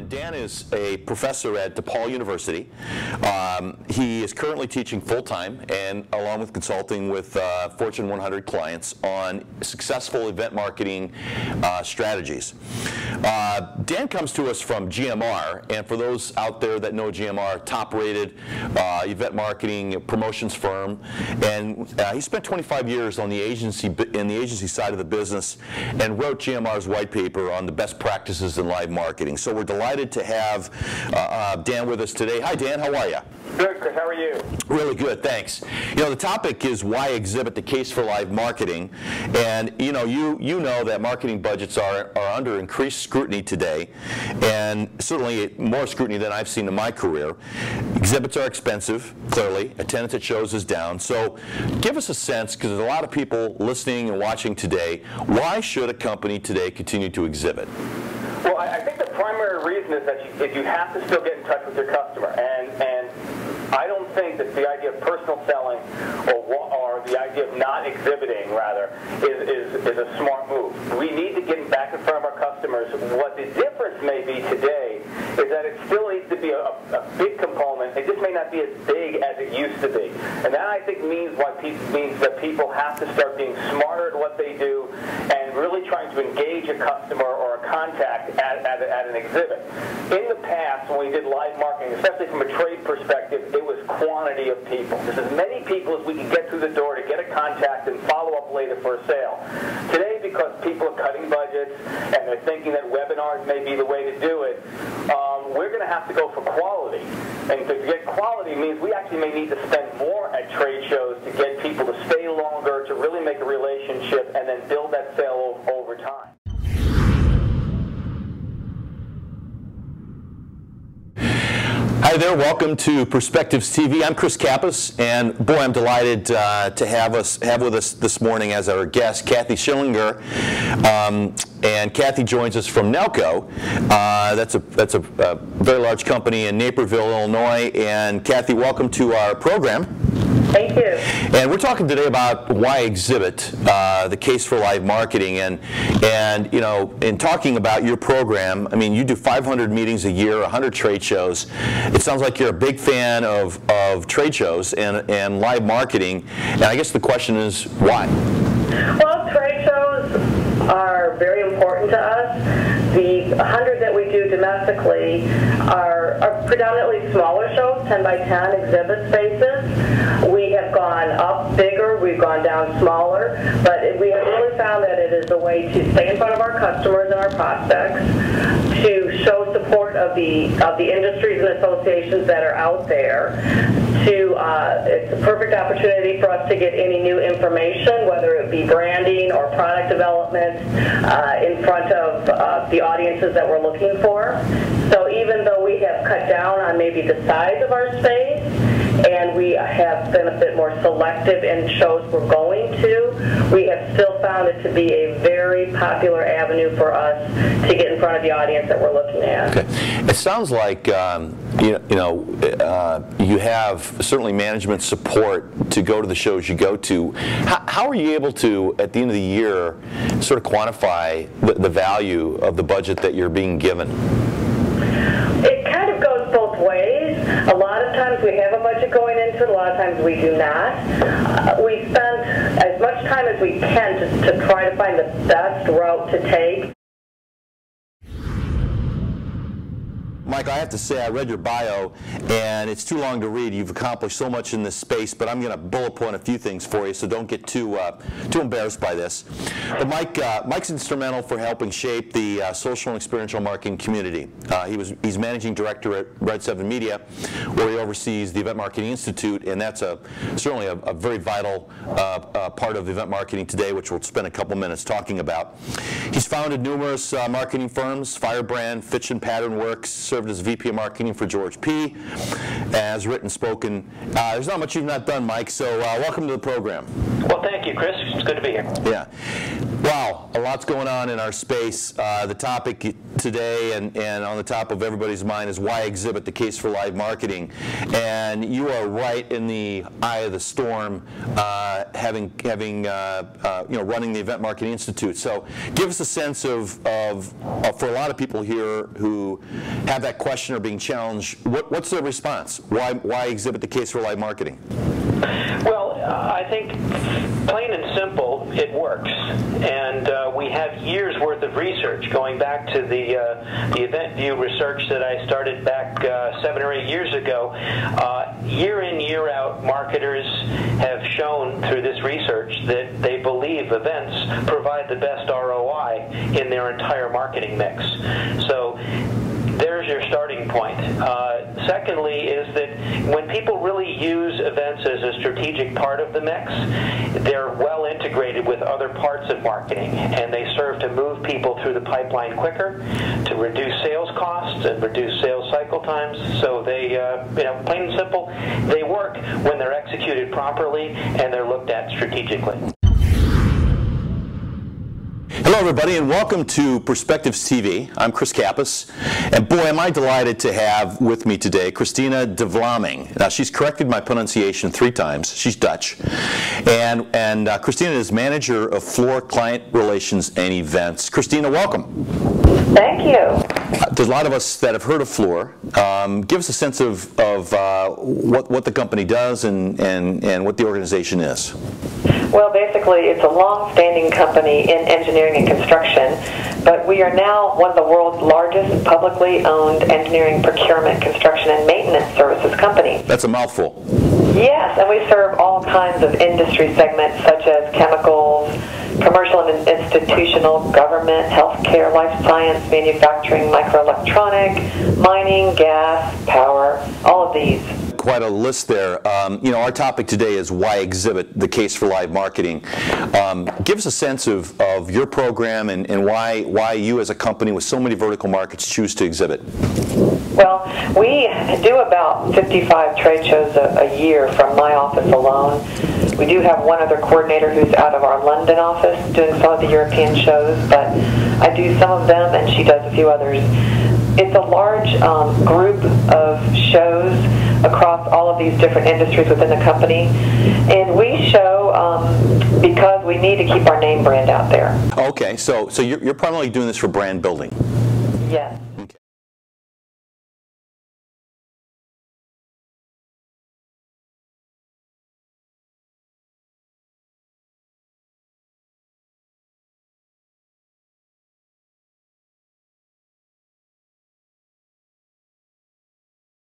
And Dan is a professor at DePaul University. He is currently teaching full-time and along with consulting with Fortune 100 clients on successful event marketing strategies. Dan comes to us from GMR, and for those out there that know GMR, top-rated event marketing promotions firm, and he spent 25 years on the agency side of the business and wrote GMR's white paper on the best practices in live marketing. So we're delighted to have Dan with us today. Hi, Dan. How are you? Good, Chris. How are you? Really good, thanks. You know, the topic is why exhibit the case for live marketing, and you know that marketing budgets are under increased scrutiny today, and certainly more scrutiny than I've seen in my career. Exhibits are expensive, clearly. Attendance at shows is down. So give us a sense, because there's a lot of people listening and watching today, why should a company today continue to exhibit? Well, I think the primary reason is that you have to still get in touch with your customer, and I don't think that the idea of personal selling or the idea of not exhibiting, rather, is a smart move. We need to get back in front of our customers. What the difference may be today is that it still needs to be a big component. It just may not be as big as it used to be. And that, I think, means that people have to start being smarter at what they do and really trying to engage a customer or a contact at an exhibit. In the past, when we did live marketing, especially from a trade perspective, it was quantity of people. Just as many people as we could get through the door to get a contact and follow up later for a sale. Today, because people are cutting budgets and they're thinking that webinars may be the way to do it, we're going to have to go for quality. And to get quality means we actually may need to spend more at trade shows to get people to stay longer, to really make a relationship, and then build that sale over time. Hi there, welcome to Perspectives TV. I'm Chris Kappas, and boy, I'm delighted to have with us this morning as our guest, Kathy Schillinger. And Kathy joins us from Nelco. That's a very large company in Naperville, Illinois. And Kathy, welcome to our program. Thank you. And we're talking today about why exhibit, the case for live marketing, and you know, in talking about your program, I mean, you do 500 meetings a year, 100 trade shows. It sounds like you're a big fan of trade shows and live marketing. And I guess the question is why? Well, trade shows are very important to us. The 100 that we do domestically are predominantly smaller shows, 10 by 10 exhibit spaces. We have gone up bigger, we've gone down smaller, but we have really found that it is a way to stay in front of our customers and our prospects, to show support of the industries and associations that are out there. It's a perfect opportunity for us to get any new information, whether it be branding or product development, in front of the audiences that we're looking for. So even though we have cut down on maybe the size of our space, and we have been a bit more selective in shows we're going to, we have still found it to be a very popular avenue for us to get in front of the audience that we're looking at. Okay. It sounds like you have certainly management support to go to the shows you go to. How are you able to, at the end of the year, sort of quantify the value of the budget that you're being given? It kind of goes both ways. A lot of times we have a budget going into it, a lot of times we do not. We spend as much time as we can to try to find the best route to take. Mike, I have to say, I read your bio, and it's too long to read. You've accomplished so much in this space, but I'm going to bullet point a few things for you, so don't get too embarrassed by this. But Mike's instrumental for helping shape the social and experiential marketing community. He's managing director at Red 7 Media, where he oversees the Event Marketing Institute, and that's certainly a very vital part of event marketing today, which we'll spend a couple minutes talking about. He's founded numerous marketing firms, Firebrand, Fitch & Pattern Works, served as VP of Marketing for George P., has written, spoken. There's not much you've not done, Mike, so welcome to the program. Well, thank you, Chris. It's good to be here. Yeah. Wow, a lot's going on in our space. The topic today and on the top of everybody's mind is why exhibit, the case for live marketing. And you are right in the eye of the storm, running the Event Marketing Institute. So give us a sense of for a lot of people here who have that question or being challenged, what's their response? Why exhibit the case for live marketing? Well, I think plain and simple, it works. And we have years worth of research going back to the EventView research that I started back 7 or 8 years ago. Year in, year out, marketers have shown through this research that they believe events provide the best ROI in their entire marketing mix. So there's your starting point. Secondly is that when people really use events as a strategic part of the mix, they're well integrated with other parts of marketing, and they serve to move people through the pipeline quicker, to reduce sales costs and reduce sales cycle times. So they, plain and simple, they work when they're executed properly and they're looked at strategically. Hello everybody and welcome to Perspectives TV. I'm Chris Kappas, and boy am I delighted to have with me today Christina de Vlaming. Now she's corrected my pronunciation 3 times. She's Dutch. And Christina is Manager of Fluor Client Relations and Events. Christina, welcome. Thank you. There's a lot of us that have heard of Fluor. Give us a sense of what the company does and what the organization is. Well, basically, it's a long-standing company in engineering and construction, but we are now one of the world's largest publicly owned engineering, procurement, construction, and maintenance services company. That's a mouthful. Yes, and we serve all kinds of industry segments such as chemicals, commercial and institutional, government, healthcare, life science, manufacturing, microelectronic, mining, gas, power, all of these. Quite a list there. Our topic today is why exhibit, the case for live marketing. Give us a sense of your program and why you as a company with so many vertical markets choose to exhibit. Well, we do about 55 trade shows a year from my office alone. We do have one other coordinator who's out of our London office doing some of the European shows, but I do some of them and she does a few others. It's a large group of shows across all of these different industries within the company, and we show because we need to keep our name brand out there. Okay, so you're primarily doing this for brand building. Yes.